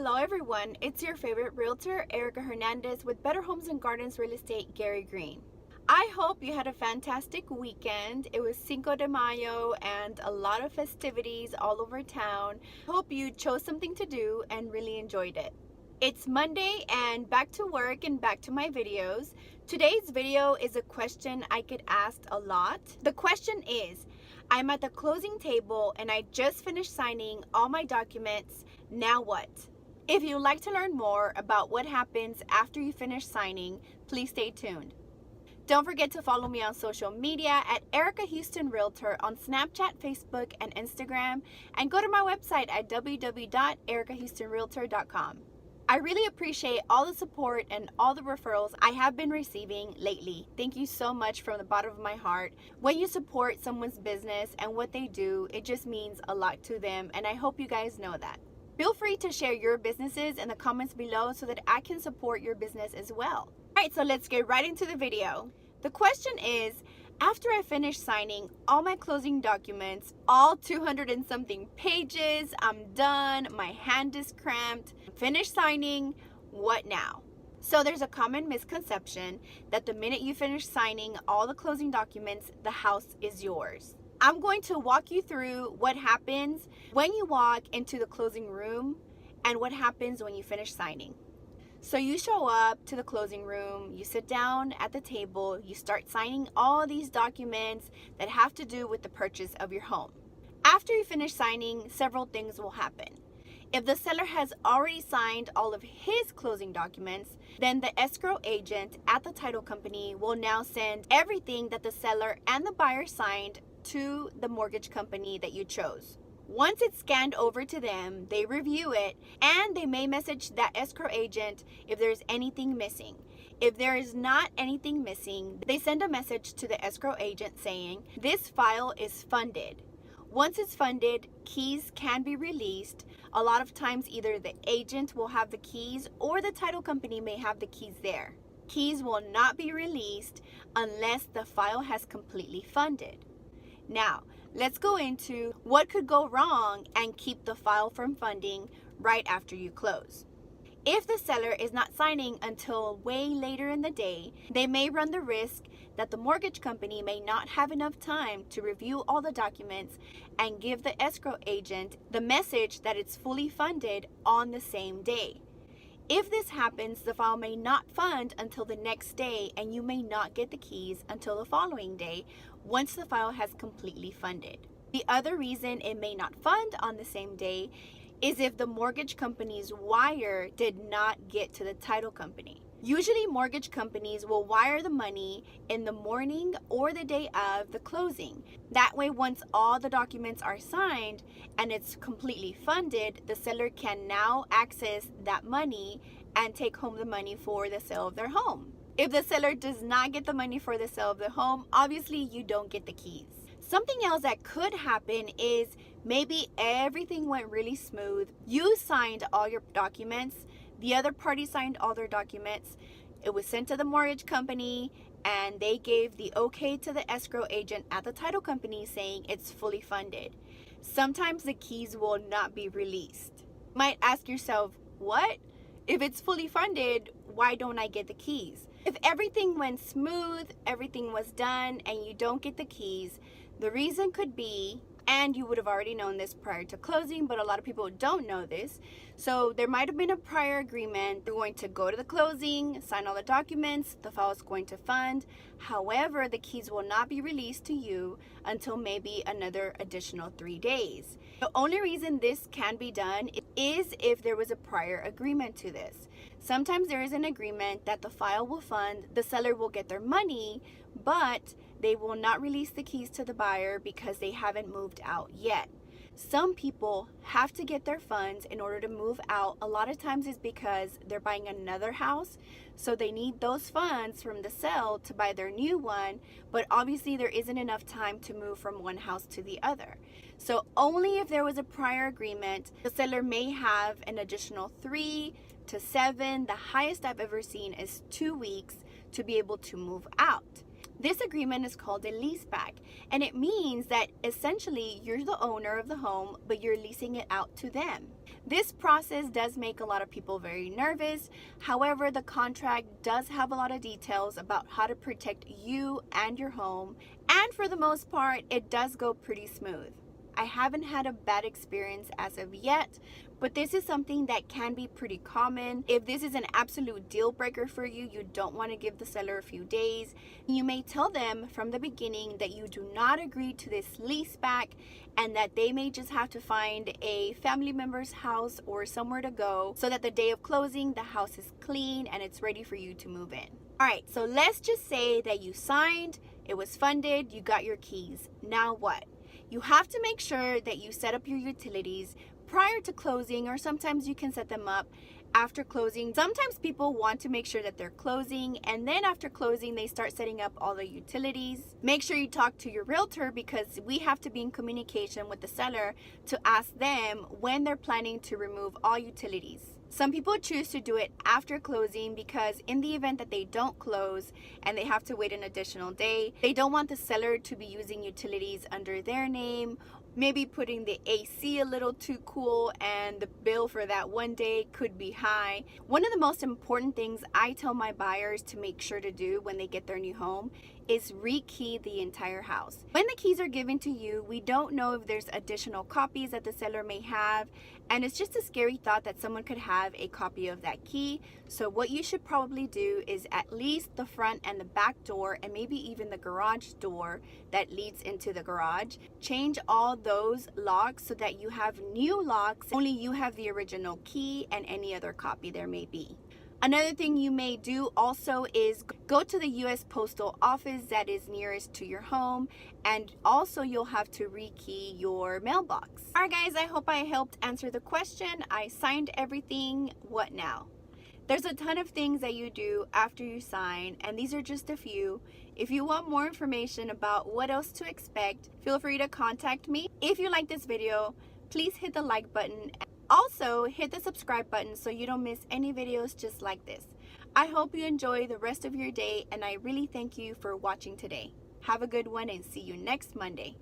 Hello everyone, it's your favorite realtor, Erica Hernandez with Better Homes and Gardens Real Estate, Gary Green. I hope you had a fantastic weekend. It was Cinco de Mayo and a lot of festivities all over town. Hope you chose something to do and really enjoyed it. It's Monday and back to work and back to my videos. Today's video is a question I get asked a lot. The question is, I'm at the closing table and I just finished signing all my documents. Now what? If you'd like to learn more about what happens after you finish signing, please stay tuned. Don't forget to follow me on social media at Erica Houston Realtor on Snapchat, Facebook, and Instagram, and go to my website at www.erikahoustonrealtor.com. I really appreciate all the support and all the referrals I have been receiving lately. Thank you so much from the bottom of my heart. When you support someone's business and what they do, it just means a lot to them, and I hope you guys know that. Feel free to share your businesses in the comments below so that I can support your business as well. Alright, so let's get right into the video. The question is, after I finish signing all my closing documents, all 200 and something pages, I'm done, my hand is cramped, finished signing, what now? So there's a common misconception that the minute you finish signing all the closing documents, the house is yours. I'm going to walk you through what happens when you walk into the closing room and what happens when you finish signing. So you show up to the closing room, you sit down at the table, you start signing all these documents that have to do with the purchase of your home. After you finish signing, several things will happen. If the seller has already signed all of his closing documents, then the escrow agent at the title company will now send everything that the seller and the buyer signed to the mortgage company that you chose. Once it's scanned over to them, they review it and they may message that escrow agent if there's anything missing. If there is not anything missing, they send a message to the escrow agent saying, this file is funded. Once it's funded, keys can be released. A lot of times either the agent will have the keys or the title company may have the keys there. Keys will not be released unless the file has completely funded. Now, let's go into what could go wrong and keep the file from funding right after you close. If the seller is not signing until way later in the day, they may run the risk that the mortgage company may not have enough time to review all the documents and give the escrow agent the message that it's fully funded on the same day. If this happens, the file may not fund until the next day and you may not get the keys until the following day once the file has completely funded. The other reason it may not fund on the same day is if the mortgage company's wire did not get to the title company. Usually mortgage companies will wire the money in the morning or the day of the closing. That way, once all the documents are signed and it's completely funded, the seller can now access that money and take home the money for the sale of their home. If the seller does not get the money for the sale of the home, obviously you don't get the keys. Something else that could happen is maybe everything went really smooth. You signed all your documents. The other party signed all their documents. It was sent to the mortgage company and they gave the okay to the escrow agent at the title company saying it's fully funded. Sometimes the keys will not be released. You might ask yourself, what? If it's fully funded, why don't I get the keys? If everything went smooth, everything was done, and you don't get the keys, the reason could be, and you would have already known this prior to closing, but a lot of people don't know this. So there might have been a prior agreement. You're going to go to the closing, sign all the documents, the file is going to fund. However, the keys will not be released to you until maybe another additional 3 days. The only reason this can be done is if there was a prior agreement to this. Sometimes there is an agreement that the file will fund, the seller will get their money, but they will not release the keys to the buyer because they haven't moved out yet. Some people have to get their funds in order to move out. A lot of times it's because they're buying another house, so they need those funds from the sale to buy their new one, but obviously there isn't enough time to move from one house to the other. So only if there was a prior agreement, the seller may have an additional 3 to 7. The highest I've ever seen is 2 weeks to be able to move out. This agreement is called a lease-back, and it means that essentially you're the owner of the home, but you're leasing it out to them. This process does make a lot of people very nervous. However, the contract does have a lot of details about how to protect you and your home. And for the most part, it does go pretty smooth. I haven't had a bad experience as of yet, but this is something that can be pretty common. If this is an absolute deal breaker for you, you don't want to give the seller a few days. You may tell them from the beginning that you do not agree to this lease back and that they may just have to find a family member's house or somewhere to go so that the day of closing, the house is clean and it's ready for you to move in. All right, so let's just say that you signed, it was funded, you got your keys. Now what? You have to make sure that you set up your utilities prior to closing, or sometimes you can set them up after closing. Sometimes people want to make sure that they're closing, and then after closing they start setting up all the utilities. Make sure you talk to your realtor, because we have to be in communication with the seller to ask them when they're planning to remove all utilities. Some people choose to do it after closing because in the event that they don't close and they have to wait an additional day, they don't want the seller to be using utilities under their name, maybe putting the AC a little too cool, and the bill for that one day could be high. One of the most important things I tell my buyers to make sure to do when they get their new home is rekey the entire house. When the keys are given to you, we don't know if there's additional copies that the seller may have, and it's just a scary thought that someone could have a copy of that key. So what you should probably do is at least the front and the back door, and maybe even the garage door that leads into the garage, change all those locks so that you have new locks. Only you have the original key and any other copy there may be. Another thing you may do also is go to the U.S. Postal Office that is nearest to your home, and also you'll have to rekey your mailbox. Alright guys, I hope I helped answer the question. I signed everything. What now? There's a ton of things that you do after you sign, and these are just a few. If you want more information about what else to expect, feel free to contact me. If you like this video, please hit the like button. Also, hit the subscribe button so you don't miss any videos just like this. I hope you enjoy the rest of your day, and I really thank you for watching today. Have a good one and see you next Monday.